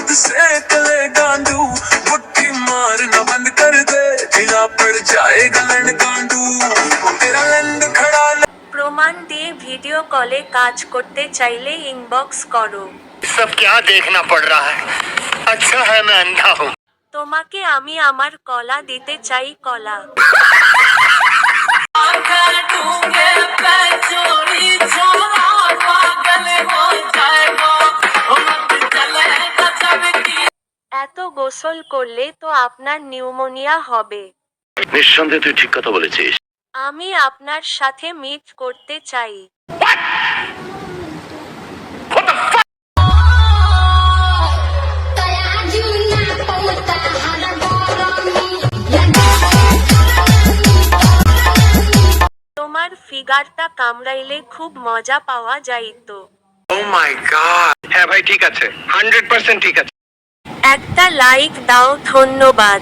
खुद से कले गांडू मुट्ठी मारना बंद कर दे ढीला पड़ जाएगा लंड गांडू तेरा लंड खड़ा প্রমাণ দিয়ে ভিডিও কলে কাজ করতে চাইলে ইনবক্স করো। सब क्या देखना पड़ रहा है? अच्छा है मैं अंधा हूँ। তোমাকে আমি আমার কলা দিতে চাই, কলা। এত গোসল করলে তো আপনার নিউমোনিয়া হবে। নিঃসন্দেহে তুই ঠিক কথা বলেছিস। আমি আপনার সাথে মিট করতে চাই। তোমার ফিগারটা কামড়াইলে খুব মজা পাওয়া যাইতো। Oh my God! হ্যাঁ ভাই ঠিক আছে, 100% ঠিক আছে। একটা লাইক দাও, ধন্যবাদ।